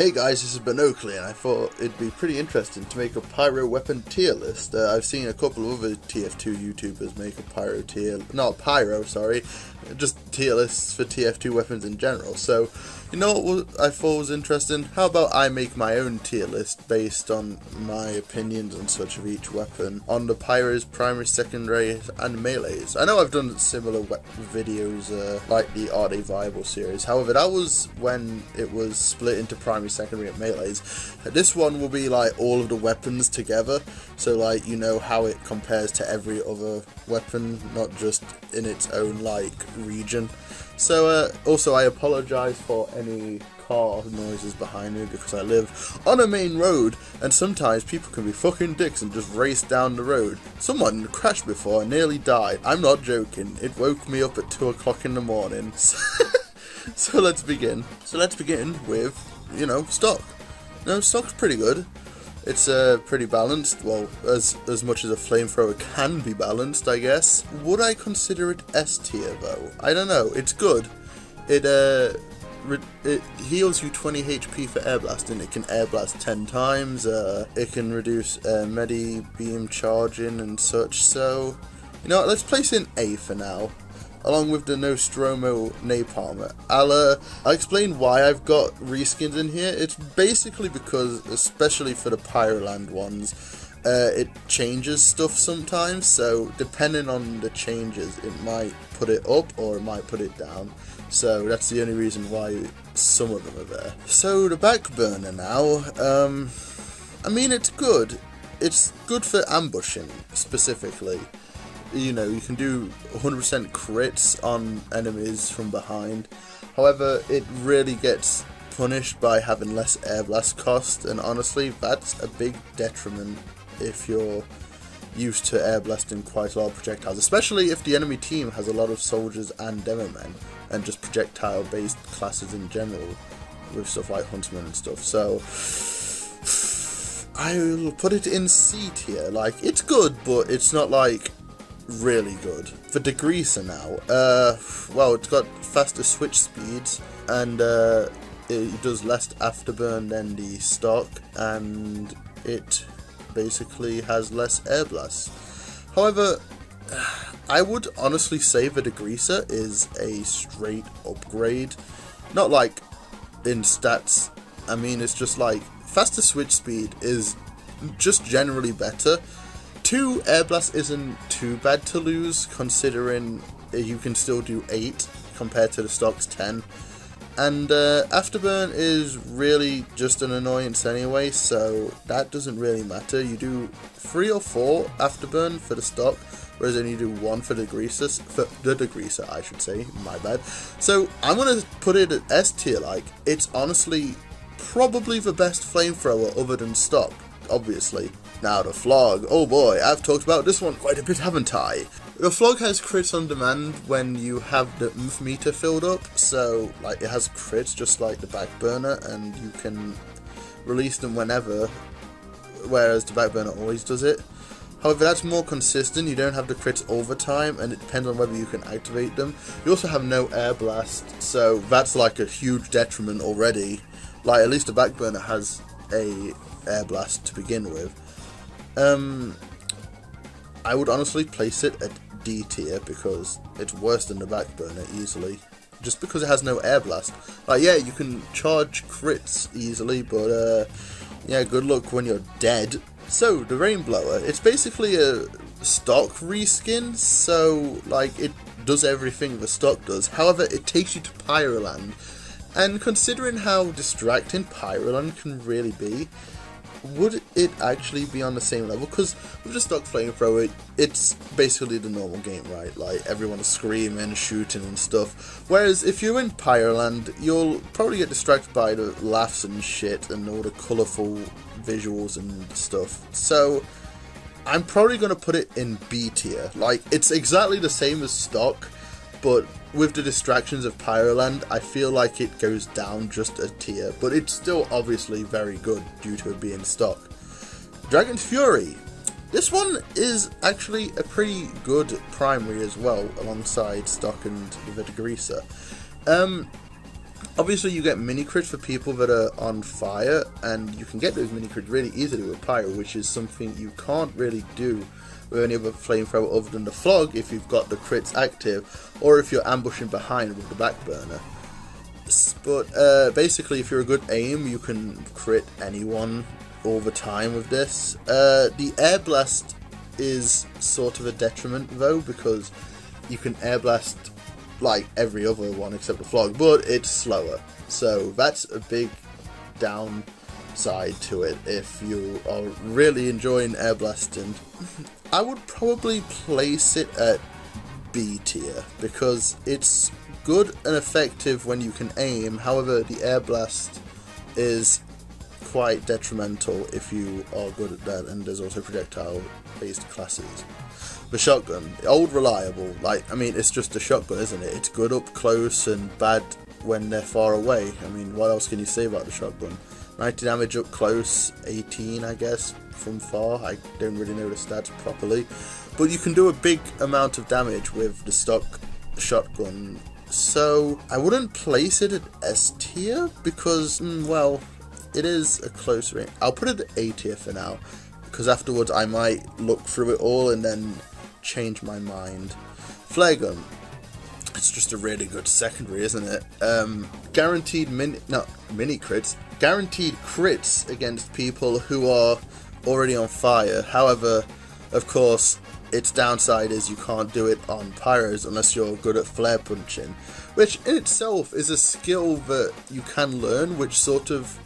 Hey guys, this is BonOakley, and I thought it'd be pretty interesting to make a Pyro Weapon Tier List. I've seen a couple of other TF2 YouTubers make a Pyro tier, not Pyro, sorry, just tier lists for TF2 weapons in general. So, you know what I thought was interesting? How about I make my own tier list based on my opinions and such of each weapon on the Pyro's primary, secondary, and melees. I know I've done similar videos like the Are They Viable series, however that was when it was split into primary, secondary, and melees. This one will be like all of the weapons together, so like you know how it compares to every other weapon, not just in its own like region. So also I apologise for any car noises behind me because I live on a main road and sometimes people can be fucking dicks and just race down the road. Someone crashed before and nearly died. I'm not joking, it woke me up at 2 o'clock in the morning. So let's begin. So let's begin with, you know, stock. No, stock's pretty good. It's pretty balanced, well, as much as a flamethrower can be balanced, I guess. Would I consider it S tier though? I don't know, it's good. It heals you 20 HP for air blasting. It can air blast 10 times, it can reduce medi beam charging and such, so, you know what, let's place in A for now, along with the Nostromo Napalm. I'll explain why I've got reskins in here. It's basically because, especially for the Pyroland ones, it changes stuff sometimes, so depending on the changes, it might put it up or it might put it down. So that's the only reason why some of them are there. So the Backburner now, I mean it's good. It's good for ambushing, specifically. You know, you can do 100% crits on enemies from behind. However, it really gets punished by having less air blast cost, and honestly, that's a big detriment if you're used to air blasting quite a lot of projectiles, especially if the enemy team has a lot of soldiers and demo men, and just projectile-based classes in general, with stuff like Huntsman and stuff. So I'll put it in C tier. Like, it's good, but it's not like really good. For Degreaser now, well, it's got faster switch speeds, and it does less afterburn than the stock, and it basically has less air blasts. However, I would honestly say the Degreaser is a straight upgrade, not like in stats. I mean, it's just like faster switch speed is just generally better. 2 air blast isn't too bad to lose, considering you can still do 8 compared to the stock's 10. And afterburn is really just an annoyance anyway, so that doesn't really matter. You do 3 or 4 afterburn for the stock, whereas then you do 1 for the Degreaser, I should say, my bad. So I'm gonna put it at S tier. Like, it's honestly probably the best flamethrower other than stock, obviously. Now the Flog, oh boy, I've talked about this one quite a bit, haven't I? The Flog has crits on demand when you have the oomph meter filled up, so like it has crits just like the Backburner, and you can release them whenever, whereas the Backburner always does it. However, that's more consistent. You don't have the crits over time, and it depends on whether you can activate them. You also have no air blast, so that's like a huge detriment already. Like, at least the Backburner has a air blast to begin with. I would honestly place it at D tier because it's worse than the Backburner easily, just because it has no air blast. Like, yeah, you can charge crits easily, but yeah, good luck when you're dead. So the Rainblower, it's basically a stock reskin, so like it does everything the stock does. However, it takes you to Pyroland, and considering how distracting Pyroland can really be, would it actually be on the same level? Because with the stock flamethrower, it's basically the normal game, right? Like, everyone is screaming, shooting and stuff. Whereas if you're in Pyroland, you'll probably get distracted by the laughs and shit and all the colourful visuals and stuff. So I'm probably going to put it in B tier. Like, it's exactly the same as stock, but with the distractions of Pyroland, I feel like it goes down just a tier, but it's still obviously very good due to it being stock. Dragon's Fury. This one is actually a pretty good primary as well, alongside stock and the Degreaser. Obviously, you get mini crits for people that are on fire, and you can get those mini crits really easily with Pyro, which is something you can't really do with any other flamethrower other than the Flog if you've got the crits active, or if you're ambushing behind with the backburner. But basically, if you're a good aim, you can crit anyone all the time with this. The Air Blast is sort of a detriment though, because you can Air Blast like every other one except the Flog, but it's slower. So that's a big downside to it if you are really enjoying Air Blasting. I would probably place it at B tier because it's good and effective when you can aim. However, the Air Blast is quite detrimental if you are good at that, and there's also projectile based classes. The shotgun, old reliable, like, I mean, it's just a shotgun, isn't it? It's good up close and bad when they're far away. I mean, what else can you say about the shotgun? 90 damage up close, 18 I guess from far. I don't really know the stats properly, but you can do a big amount of damage with the stock shotgun. So I wouldn't place it at S tier because, well, it is a close range. I'll put it at A tier for now, because afterwards I might look through it all and then change my mind. Flare gun, it's just a really good secondary, isn't it? Guaranteed mini crits, guaranteed crits against people who are already on fire. However, of course, its downside is you can't do it on pyros unless you're good at flare punching, which in itself is a skill that you can learn, which sort of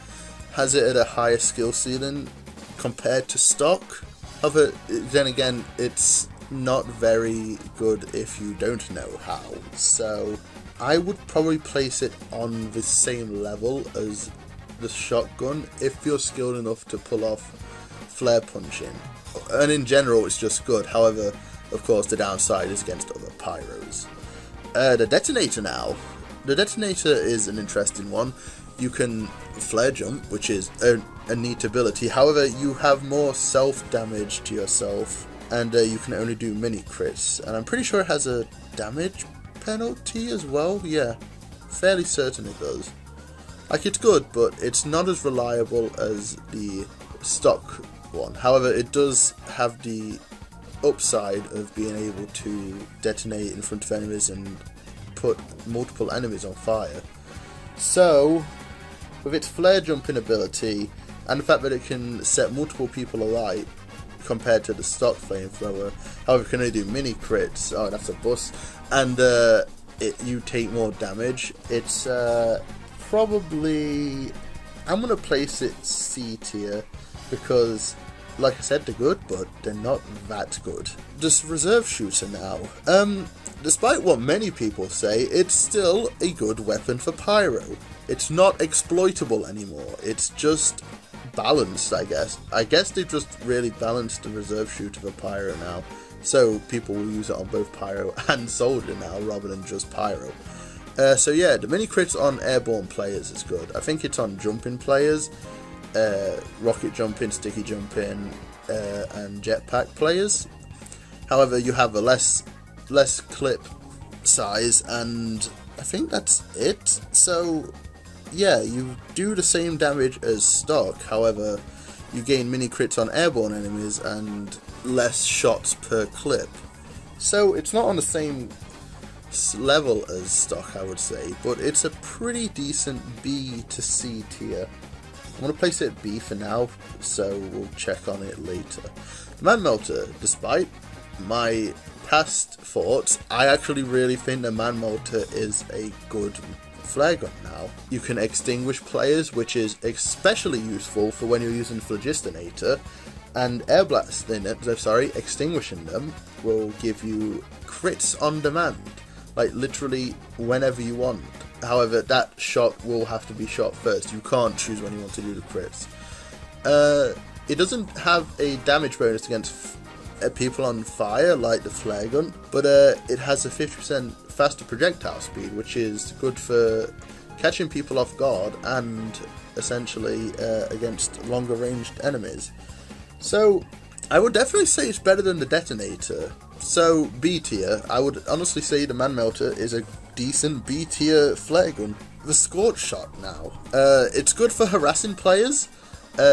has it at a higher skill ceiling compared to stock. However, then again, it's not very good if you don't know how. So I would probably place it on the same level as the shotgun if you're skilled enough to pull off flare punching. And in general, it's just good. However, of course, the downside is against other pyros. The Detonator now. The Detonator is an interesting one. You can flare jump, which is a neat ability. However, you have more self-damage to yourself, and you can only do mini crits. And I'm pretty sure it has a damage penalty as well. Yeah, fairly certain it does. Like, it's good, but it's not as reliable as the stock one. However, it does have the upside of being able to detonate in front of enemies and put multiple enemies on fire. So, with its flare jumping ability and the fact that it can set multiple people alight compared to the stock flamethrower, however, it can only do mini crits. Oh, that's a bus. And you take more damage. It's probably, I'm gonna place it C tier because, like I said, they're good, but they're not that good. This reserve shooter now. Despite what many people say, it's still a good weapon for pyro. It's not exploitable anymore. It's just balanced, I guess. I guess they've just really balanced the reserve shooter for pyro now. So people will use it on both pyro and soldier now, rather than just pyro. So yeah, the mini crits on airborne players is good. I think it's on jumping players, rocket jumping, sticky jumping, and jetpack players. However, you have a less clip size, and I think that's it. So yeah, you do the same damage as stock. However, you gain mini crits on airborne enemies and less shots per clip. So it's not on the same level as stock, I would say, but it's a pretty decent B to C tier. I'm going to place it at B for now, so we'll check on it later. Man Melter, despite my past thoughts, I actually really think the Man Melter is a good flare gun now. You can extinguish players, which is especially useful for when you're using Detonator, and extinguishing them will give you crits on demand, like literally whenever you want. However, that shot will have to be shot first. You can't choose when you want to do the crits. It doesn't have a damage bonus against people on fire like the flare gun, but it has a 50% faster projectile speed, which is good for catching people off guard and essentially against longer ranged enemies. So I would definitely say it's better than the Detonator. So B tier, I would honestly say the Man Melter is a decent B tier flare gun. the Scorch Shot now. It's good for harassing players,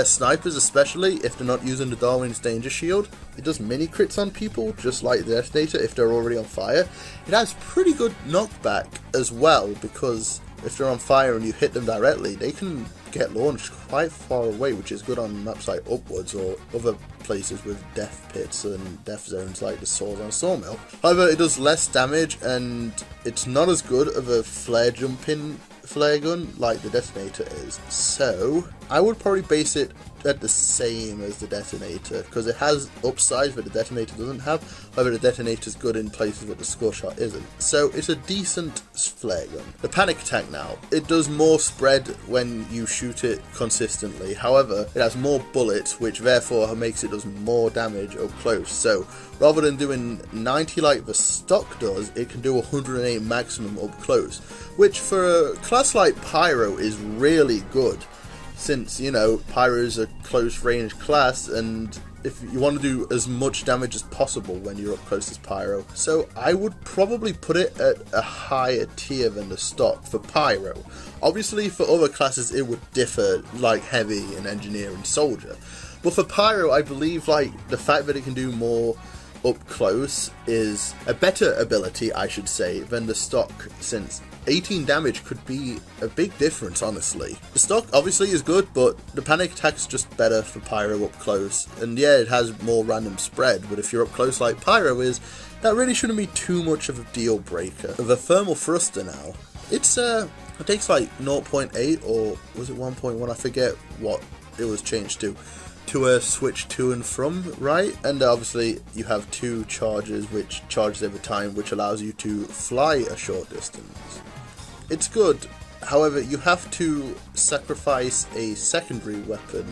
snipers especially, if they're not using the Darwin's Danger Shield. It does mini crits on people, just like the Detonator, if they're already on fire. It has pretty good knockback as well, because if they're on fire and you hit them directly, they can get launched quite far away, which is good on maps like Upwards or other places with death pits and death zones like the Swords on Sawmill. However, it does less damage, and it's not as good of a flare jumping flare gun like the Detonator is. So I would probably base it at the same as the Detonator, because it has upsides that the Detonator doesn't have. However, the Detonator is good in places that the Scorch Shot isn't. So it's a decent flare gun. The Panic Attack now, it does more spread when you shoot it consistently. However, it has more bullets, which therefore makes it does more damage up close. So rather than doing 90 like the stock does, it can do 108 maximum up close, which for a class like Pyro is really good, since, you know, Pyro is a close range class, and if you want to do as much damage as possible when you're up close as Pyro. So I would probably put it at a higher tier than the stock for Pyro. Obviously for other classes it would differ, like Heavy and Engineer and Soldier. But for Pyro, I believe like the fact that it can do more up close is a better ability, I should say, than the stock, since 18 damage could be a big difference, honestly. The stock obviously is good, but the Panic Attack's just better for Pyro up close. And yeah, it has more random spread, but if you're up close like Pyro is, that really shouldn't be too much of a deal breaker. The Thermal Thruster now, it takes like 0.8 or was it 1.1, I forget what it was changed to switch to and from, right? And obviously you have 2 charges, which charges every time, which allows you to fly a short distance. It's good, however, you have to sacrifice a secondary weapon,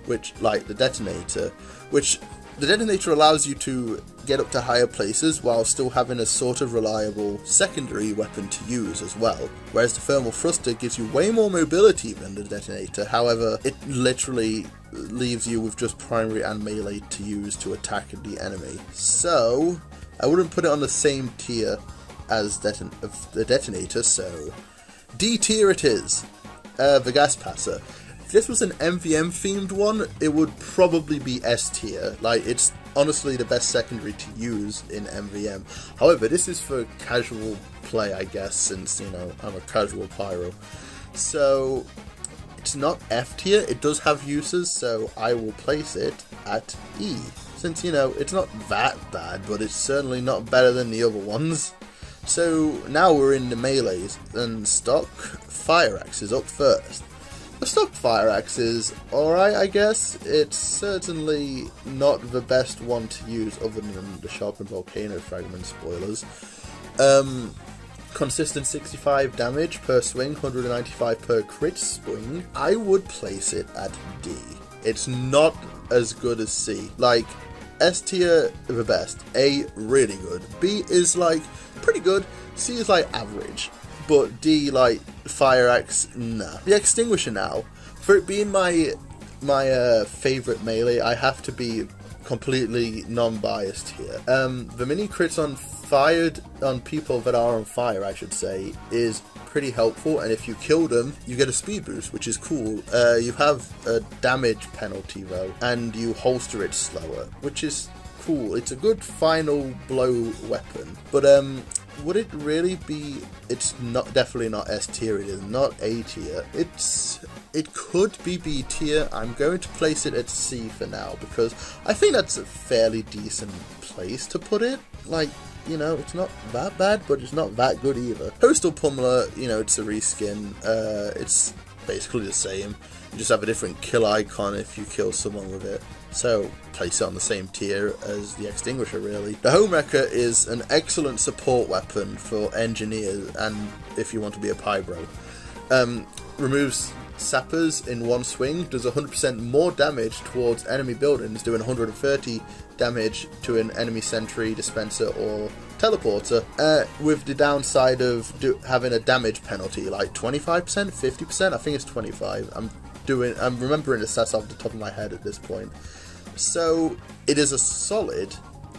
which, like the Detonator, which the Detonator allows you to get up to higher places while still having a sort of reliable secondary weapon to use as well, whereas the Thermal Thruster gives you way more mobility than the Detonator. However, it literally leaves you with just primary and melee to use to attack the enemy. So I wouldn't put it on the same tier as the Detonator, so D tier it is. The Gas Passer. If this was an MVM themed one, it would probably be S tier. Like, it's honestly the best secondary to use in MVM. However, this is for casual play, I guess, since, you know, I'm a casual Pyro. So it's not F tier. It does have uses, so I will place it at E, since, you know, it's not that bad, but it's certainly not better than the other ones. So now we're in the melees, and stock Fire Axe is up first. The stock Fire Axe is alright, I guess. It's certainly not the best one to use other than the Sharpened Volcano Fragment, spoilers. Consistent 65 damage per swing, 195 per crit swing. I would place it at D. It's not as good as C. Like, S tier, the best. A, really good. B is like pretty good. C is like average. But D, like Fire Axe, nah. The Extinguisher now, for it being my favourite melee, I have to be completely non-biased here. The mini crits on people that are on fire, I should say, is pretty helpful, and if you kill them, you get a speed boost, which is cool. You have a damage penalty though, and you holster it slower, which is cool. It's a good final blow weapon, but would it really be? It's not, definitely not S tier. It is not A tier. It could be B tier. I'm going to place it at C for now, because I think that's a fairly decent place to put it. Like, you know, it's not that bad, but it's not that good either. Postal Pummeler, you know, it's a reskin. It's basically the same. You just have a different kill icon if you kill someone with it. So, place it on the same tier as the Extinguisher, really. The Home Wrecker is an excellent support weapon for engineers, and if you want to be a Pyro. Removes sappers in one swing, does 100% more damage towards enemy buildings, doing 130 damage to an enemy sentry, dispenser, or teleporter, with the downside of having a damage penalty, like 25%, 50%, I think it's 25. I'm remembering the stats off the top of my head at this point. So it is a solid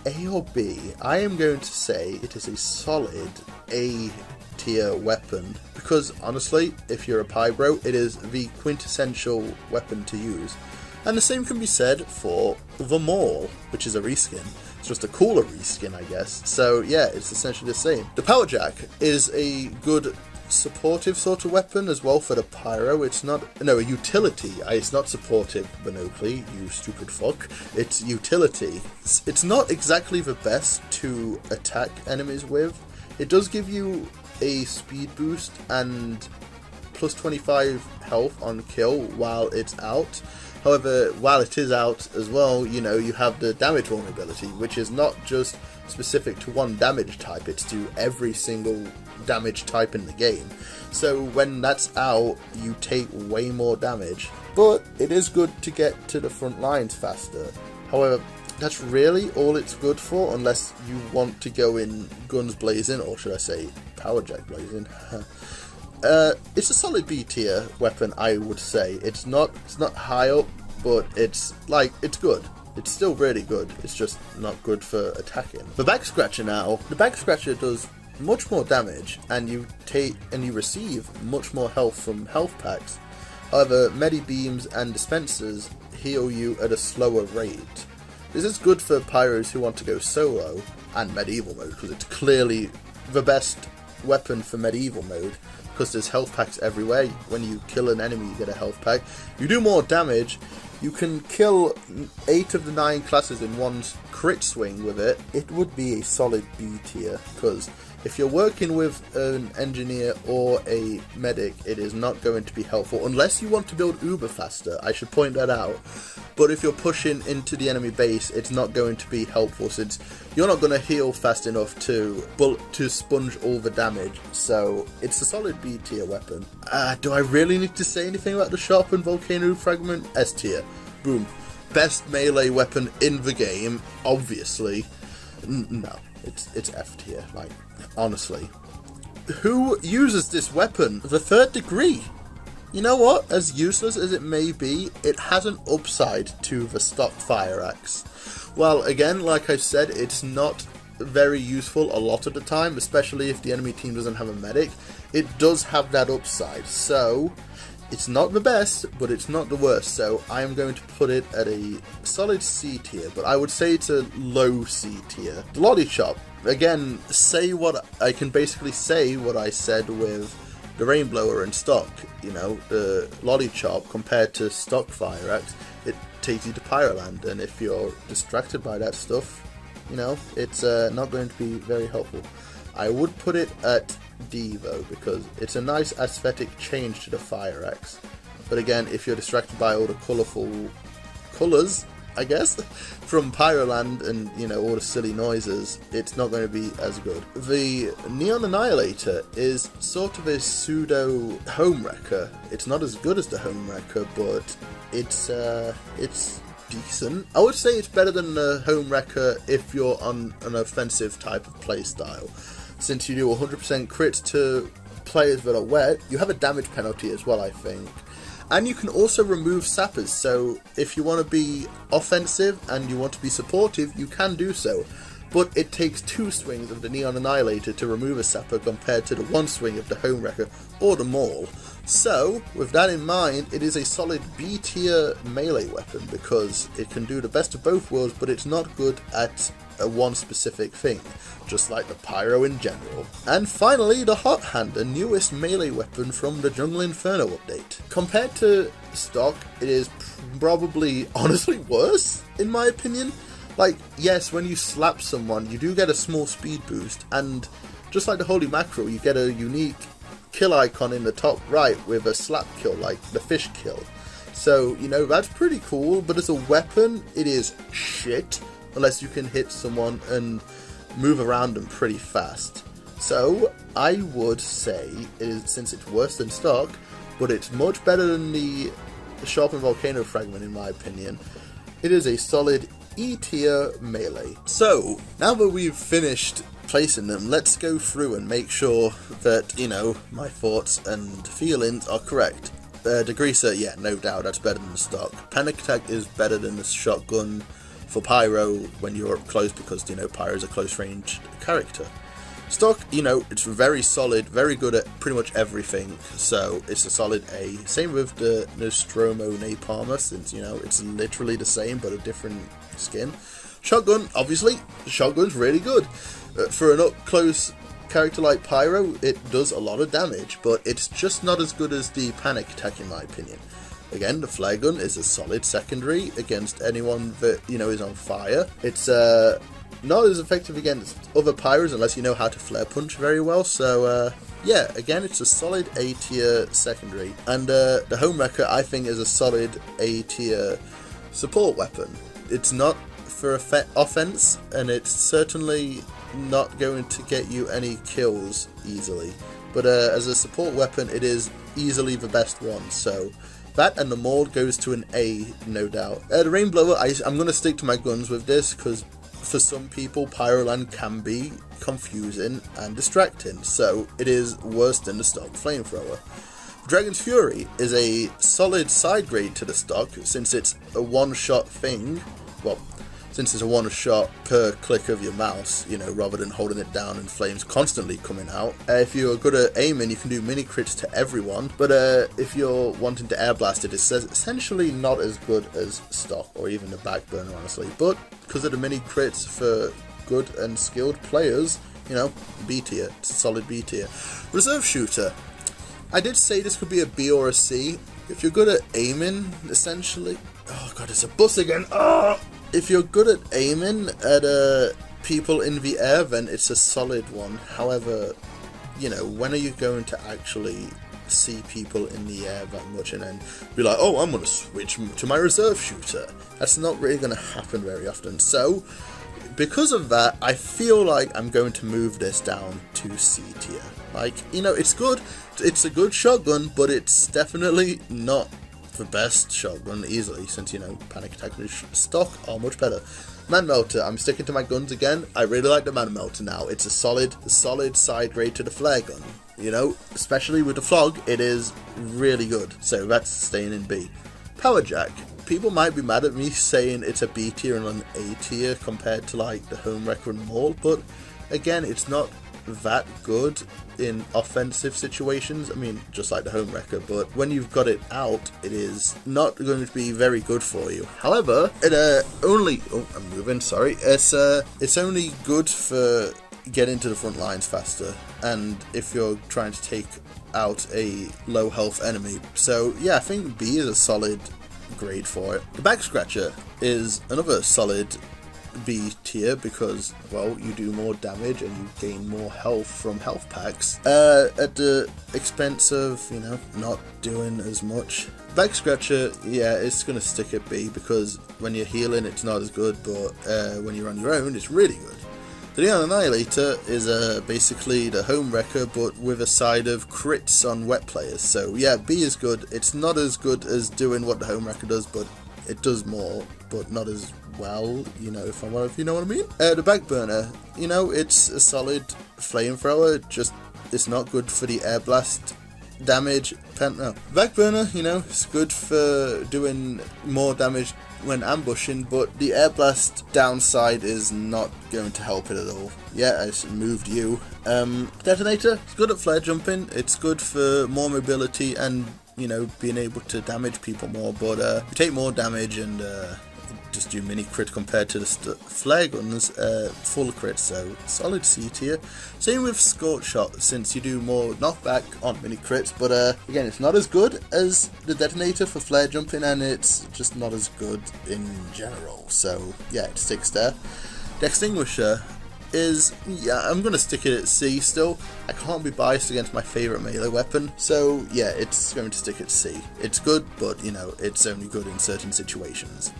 A or B. I am going to say it is a solid A tier weapon, because honestly, if you're a Pyro, it is the quintessential weapon to use. And the same can be said for the Maul, which is a reskin. It's just a cooler reskin, I guess. So yeah, it's essentially the same. The Power Jack is a good supportive sort of weapon as well for the Pyro. It's not, no, a utility. It's not supportive, BonOakley, you stupid fuck. It's utility. It's not exactly the best to attack enemies with. It does give you a speed boost and plus 25 health on kill while it's out. However, while it is out as well, you know, you have the damage vulnerability, which is not just specific to one damage type, it's to every single damage type in the game. So when that's out, you take way more damage, but it is good to get to the front lines faster. However, that's really all it's good for, unless you want to go in guns blazing, or should I say Power Jack blazing. It's a solid B tier weapon, I would say. It's not high up, but it's good. It's still really good. It's just not good for attacking. The Backscratcher now. The Backscratcher does much more damage, and you receive much more health from health packs. However, Medi Beams and Dispensers heal you at a slower rate. This is good for Pyros who want to go solo and medieval mode, because it's clearly the best weapon for medieval mode, because there's health packs everywhere. When you kill an enemy, you get a health pack. You do more damage. You can kill 8 of the 9 classes in one crit swing with it. It would be a solid B tier, because if you're working with an engineer or a medic, it is not going to be helpful, unless you want to build uber faster, I should point that out. But if you're pushing into the enemy base, it's not going to be helpful, since you're not going to heal fast enough to sponge all the damage. So it's a solid B tier weapon. Do I really need to say anything about the sharpened volcano fragment? S tier. Boom. Best melee weapon in the game, obviously. No, it's F tier, like, honestly. Who uses this weapon? The third degree. You know what? As useless as it may be, it has an upside to the stock fire axe. Well, again, like I said, it's not very useful a lot of the time, especially if the enemy team doesn't have a medic. It does have that upside, so it's not the best, but it's not the worst, so I am going to put it at a solid C tier, but I would say it's a low C tier. The Lolly Chop, again, I can basically say what I said with the Rainblower in stock. You know, the Lolly Chop compared to stock Fire Axe, it takes you to Pyroland, and if you're distracted by that stuff, you know, it's not going to be very helpful. I would put it at D though, because it's a nice aesthetic change to the Fire Axe. But again, if you're distracted by all the colourful colours, I guess, from Pyroland and, you know, all the silly noises, it's not going to be as good. The Neon Annihilator is sort of a pseudo Home Wrecker. It's not as good as the Home Wrecker, but it's decent. I would say it's better than the Home Wrecker if you're on an offensive type of playstyle. Since you do 100% crits to players that are wet, you have a damage penalty as well, I think. And you can also remove sappers, so if you want to be offensive and you want to be supportive, you can do so. But it takes 2 swings of the Neon Annihilator to remove a sapper compared to the 1 swing of the Home Wrecker or the Maul. So, with that in mind, it is a solid B tier melee weapon, because it can do the best of both worlds, but it's not good at one specific thing, just like the Pyro in general. And finally, the Hot Hand, the newest melee weapon from the Jungle Inferno update. Compared to stock, it is probably honestly worse, in my opinion. Like, yes, when you slap someone, you do get a small speed boost, and just like the Holy Mackerel, you get a unique kill icon in the top right with a slap kill, like the fish kill. So, you know, that's pretty cool, but as a weapon, it is shit, unless you can hit someone and move around them pretty fast. So, I would say, since it's worse than stock, but it's much better than the Sharpened Volcano Fragment in my opinion, it is a solid E tier melee. So, now that we've finished placing them, let's go through and make sure that, you know, my thoughts and feelings are correct. Degreaser, yeah, no doubt, that's better than the stock. Panic Attack is better than the shotgun for Pyro when you're up close, because, you know, Pyro's a close range character. Stock, you know, it's very solid, very good at pretty much everything, so it's a solid A. Same with the Nostromo Napalmer, since, you know, it's literally the same but a different skin. Shotgun, obviously, the shotgun's really good. For an up-close character like Pyro, it does a lot of damage, but it's just not as good as the panic attack in my opinion. Again, the flare gun is a solid secondary against anyone that, you know, is on fire. It's not as effective against other Pyros unless you know how to flare punch very well, so yeah, again, it's a solid A tier secondary. And the Homewrecker, I think, is a solid A tier support weapon. It's not for offense, and it's certainly not going to get you any kills easily, but as a support weapon, it is easily the best one, so that and the Maul goes to an A, no doubt. The Rainblower, I'm going to stick to my guns with this, because for some people, Pyroland can be confusing and distracting, so it is worse than the stock Flamethrower. Dragon's Fury is a solid side grade to the stock, since it's a one-shot thing, well, since it's a one-shot per click of your mouse, you know, rather than holding it down and flames constantly coming out. If you're good at aiming, you can do mini crits to everyone, but if you're wanting to air blast it, it's essentially not as good as stock, or even the Backburner, honestly, but because of the mini crits for good and skilled players, you know, B tier, it's a solid B tier. Reserve Shooter, I did say this could be a B or a C. If you're good at aiming, essentially, oh god, it's a bus again, oh! If you're good at aiming at people in the air, then it's a solid one. However, you know, when are you going to actually see people in the air that much and then be like, oh, I'm going to switch to my reserve shooter? That's not really going to happen very often. So, because of that, I feel like I'm going to move this down to C tier. Like, you know, it's good. It's a good shotgun, but it's definitely not the best shotgun easily, since, you know, panic attack and stock are much better. Man Melter, I'm sticking to my guns again. I really like the Man Melter now. It's a solid side grade to the flare gun. You know, especially with the Flog, it is really good. So that's staying in B. Power Jack. People might be mad at me saying it's a B tier and an A tier compared to like the Homewrecker and Maul, but again, it's not that good in offensive situations. I mean, just like the Homewrecker, but when you've got it out, it is not going to be very good for you. However, it it's only good for getting to the front lines faster, and if you're trying to take out a low health enemy. So yeah, I think B is a solid grade for it. The Backscratcher is another solid B tier because, well, you do more damage and you gain more health from health packs at the expense of, you know, not doing as much. Backscratcher, yeah, it's gonna stick at B because when you're healing it's not as good, but when you're on your own it's really good. The Annihilator is basically the Homewrecker but with a side of crits on wet players, so yeah, B is good. It's not as good as doing what the Homewrecker does, but it does more, but not as well, you know, if you know what I mean. The Backburner, you know, it's a solid flamethrower, just it's not good for the air blast damage. Backburner, you know, it's good for doing more damage when ambushing, but the air blast downside is not going to help it at all. Yeah, I moved you. Detonator, it's good at flare jumping, it's good for more mobility and, you know, being able to damage people more, but you take more damage and just do mini crit compared to the flare guns, full crit, so solid C tier. Same with Scorch Shot, since you do more knockback on mini crits, but again, it's not as good as the Detonator for flare jumping, and it's just not as good in general, so yeah, it sticks there. The Extinguisher is, yeah, I'm going to stick it at C still. I can't be biased against my favourite melee weapon, so yeah, it's going to stick at C. It's good, but, you know, it's only good in certain situations.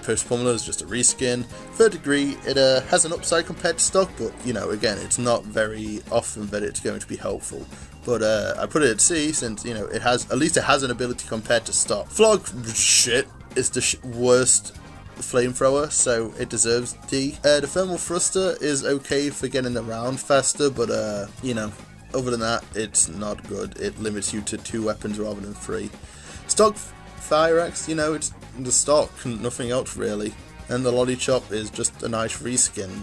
Post Pummeler is just a reskin. Third Degree, it has an upside compared to stock, but, you know, again, it's not very often that it's going to be helpful. But I put it at C since, you know, at least it has an ability compared to stock. Flog, shit, is the worst flamethrower, so it deserves D. The Thermal Thruster is okay for getting around faster, but, you know, other than that, it's not good. It limits you to 2 weapons rather than 3. Stock Fire Axe, you know, it's the stock, nothing else really. And the Lolly Chop is just a nice reskin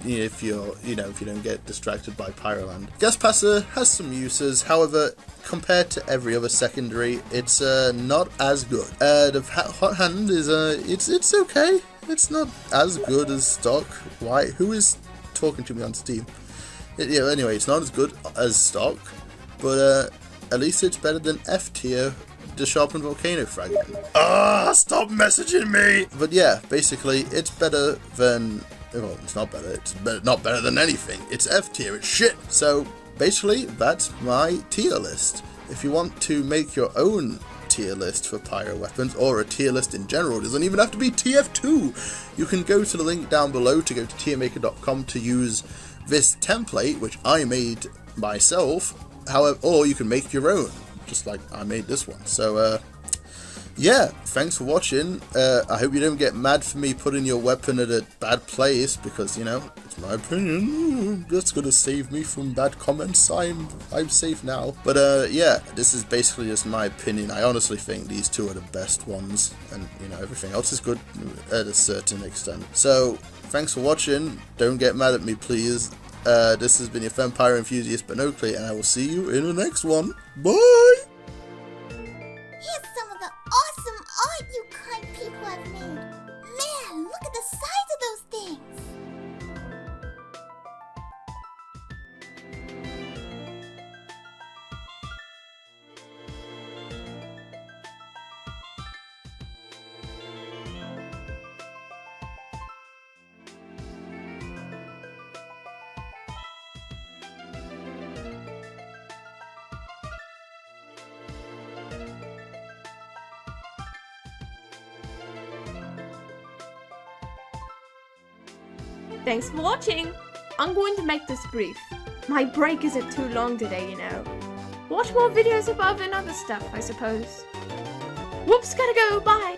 if you don't get distracted by Pyroland. Gas Passer has some uses, however, compared to every other secondary, it's not as good. The Hot Hand is it's okay. It's not as good as stock. Why? Who is talking to me on Steam? Anyway, it's not as good as stock, but at least it's better than F tier, the Sharpened Volcano Fragment. Stop messaging me! But yeah, basically, it's better than... Well, it's not better. It's not better than anything. It's F tier. It's shit. So basically, that's my tier list. If you want to make your own tier list for pyro weapons, or a tier list in general, it doesn't even have to be TF2. You can go to the link down below to go to tiermaker.com to use this template, which I made myself. However, or you can make your own, just like I made this one. So yeah, thanks for watching. I hope you don't get mad for me putting your weapon at a bad place, because, you know, it's my opinion. That's gonna save me from bad comments. I'm safe now. But yeah, this is basically just my opinion. I honestly think these two are the best ones, and, you know, everything else is good at a certain extent. So thanks for watching. Don't get mad at me, please. This has been your Pyro enthusiast, BonOakley, and I will see you in the next one. Bye! Here's some of the awesome art you kind people have made. Man, look at the size of those things. Thanks for watching! I'm going to make this brief. My break isn't too long today, you know. Watch more videos above and other stuff, I suppose. Whoops, gotta go, bye!